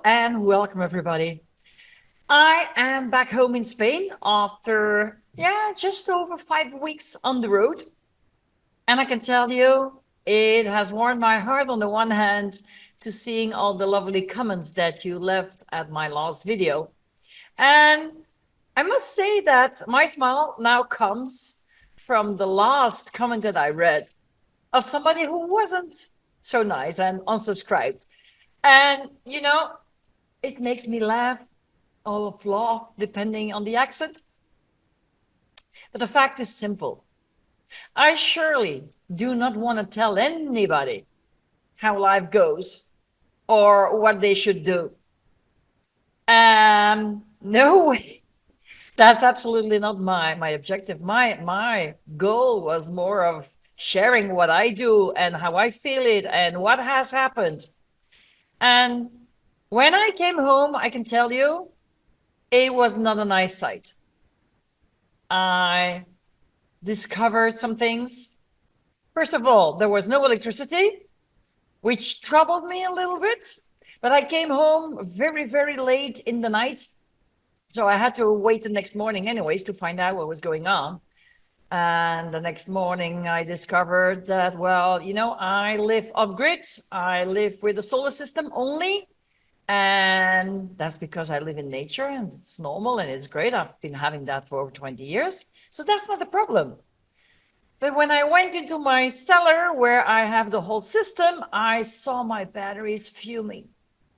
and welcome everybody. I am back home in Spain after, just over 5 weeks on the road. And I can tell you, it has warmed my heart on the one hand to seeing all the lovely comments that you left at my last video. And I must say that my smile now comes from the last comment that I read of somebody who wasn't so nice and unsubscribed. And, it makes me laugh or flaw, depending on the accent. But the fact is simple. I surely do not want to tell anybody how life goes or what they should do. No way. That's absolutely not my objective. My goal was more of sharing what I do and how I feel it and what has happened. And when I came home, I can tell you, it was not a nice sight. I discovered some things. First of all, there was no electricity, which troubled me a little bit. But I came home very, very late in the night. So I had to wait the next morning, anyways, to find out what was going on. And the next morning, I discovered that, well, I live off grid. I live with the solar system only. And that's because I live in nature and it's normal and it's great. I've been having that for over 20 years. So that's not the problem. But when I went into my cellar where I have the whole system, I saw my batteries fuming.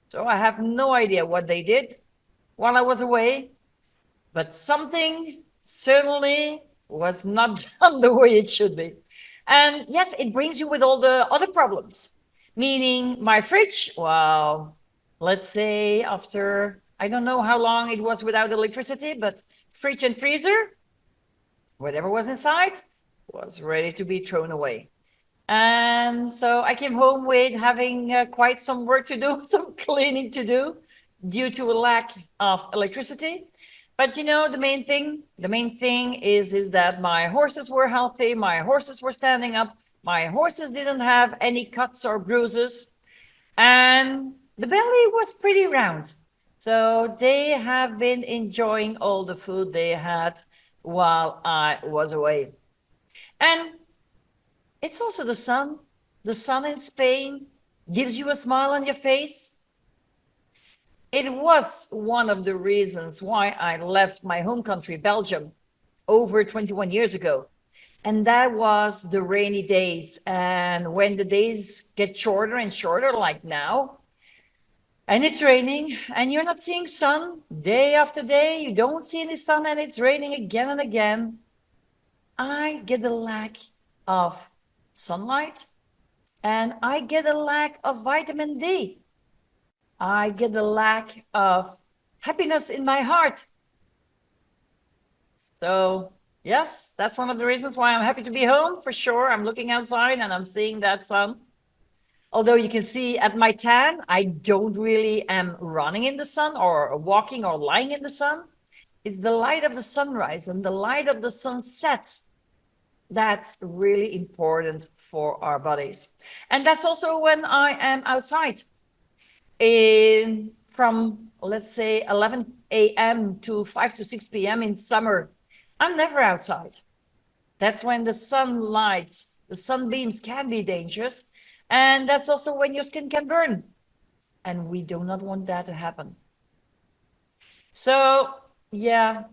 So I have no idea what they did while I was away, but something certainly was not done the way it should be. And yes, it brings you with all the other problems, meaning my fridge, well, let's say after, I don't know how long it was without electricity, but fridge and freezer, whatever was inside was ready to be thrown away. And so I came home with having quite some work to do, some cleaning to do due to a lack of electricity. But the main thing is that my horses were healthy, my horses were standing up, my horses didn't have any cuts or bruises, and the belly was pretty round. So they have been enjoying all the food they had while I was away. And it's also the sun. The sun in Spain gives you a smile on your face. It was one of the reasons why I left my home country, Belgium, over 21 years ago. And that was the rainy days. And when the days get shorter and shorter, like now, and it's raining, and you're not seeing sun day after day, you don't see any sun, and it's raining again and again, I get a lack of sunlight, and I get a lack of vitamin D. I get a lack of happiness in my heart. So yes, that's one of the reasons why I'm happy to be home, for sure. I'm looking outside and I'm seeing that sun. Although you can see at my tan, I don't really am running in the sun or walking or lying in the sun. It's the light of the sunrise and the light of the sunset that's really important for our bodies. And that's also when I am outside from, let's say, 11 a.m. to 5 to 6 p.m. in summer. I'm never outside. That's when the sunbeams can be dangerous. And that's also when your skin can burn. And we do not want that to happen. So, yeah,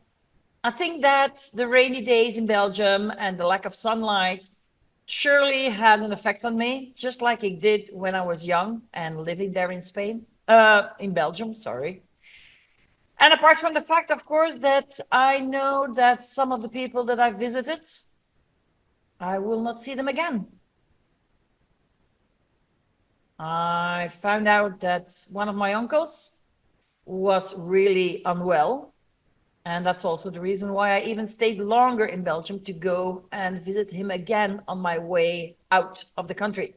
I think that the rainy days in Belgium and the lack of sunlight surely had an effect on me, just like it did when I was young and living there in Belgium, sorry. And apart from the fact, of course, that I know that some of the people that I visited, I will not see them again. I found out that one of my uncles was really unwell. And that's also the reason why I even stayed longer in Belgium to go and visit him again on my way out of the country.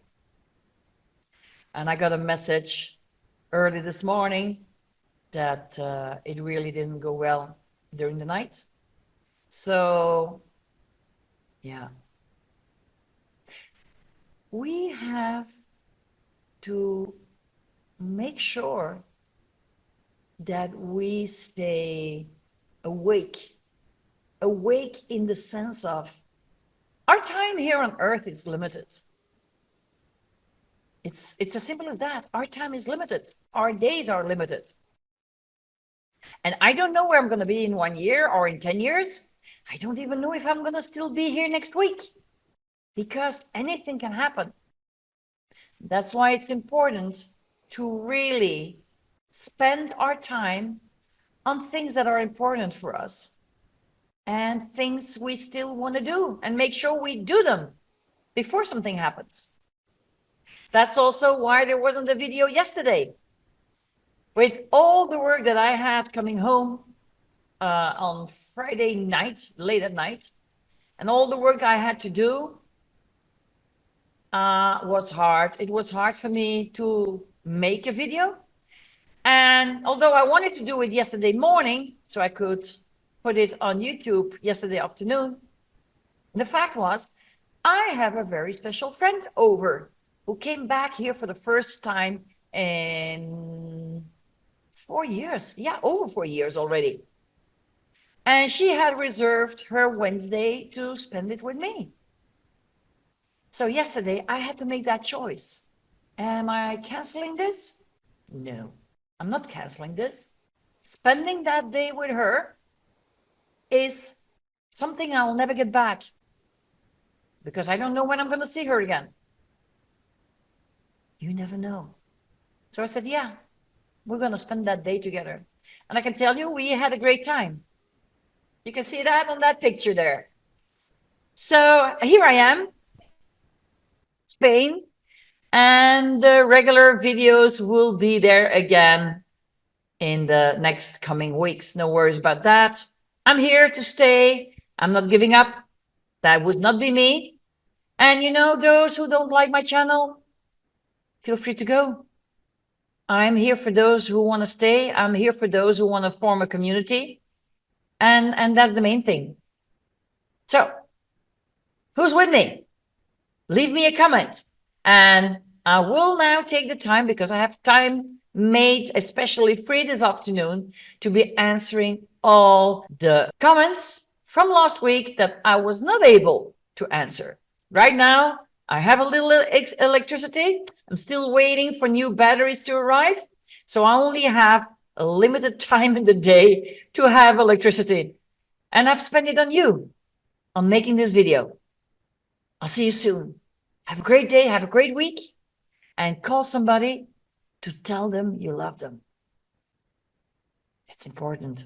And I got a message early this morning that it really didn't go well during the night. So, yeah. We have to make sure that we stay awake, awake in the sense of our time here on earth is limited. It's as simple as that. Our time is limited. Our days are limited. And I don't know where I'm going to be in 1 year or in 10 years. I don't even know if I'm going to still be here next week, because anything can happen. That's why it's important to really spend our time on things that are important for us and things we still want to do, and make sure we do them before something happens. That's also why there wasn't a video yesterday. With all the work that I had coming home on Friday night, late at night, and all the work I had to do was hard. It was hard for me to make a video. And although I wanted to do it yesterday morning, so I could put it on YouTube yesterday afternoon, the fact was, I have a very special friend over who came back here for the first time in 4 years. Yeah, over 4 years already. And she had reserved her Wednesday to spend it with me. So yesterday I had to make that choice. Am I canceling this? No, I'm not canceling this. Spending that day with her is something I'll never get back, because I don't know when I'm going to see her again. You never know. So I said, yeah, we're going to spend that day together. And I can tell you, we had a great time. You can see that on that picture there. So here I am, Spain, and the regular videos will be there again in the next coming weeks. No worries about that. I'm here to stay. I'm not giving up. That would not be me. And you know, those who don't like my channel, feel free to go. I'm here for those who want to stay. I'm here for those who want to form a community. And that's the main thing. So, who's with me? Leave me a comment. And I will now take the time, because I have time made especially free this afternoon, to be answering all the comments from last week that I was not able to answer. Right now, I have a little electricity. I'm still waiting for new batteries to arrive. So I only have a limited time in the day to have electricity. And I've spent it on you, on making this video. I'll see you soon. Have a great day. Have a great week. And call somebody to tell them you love them. It's important.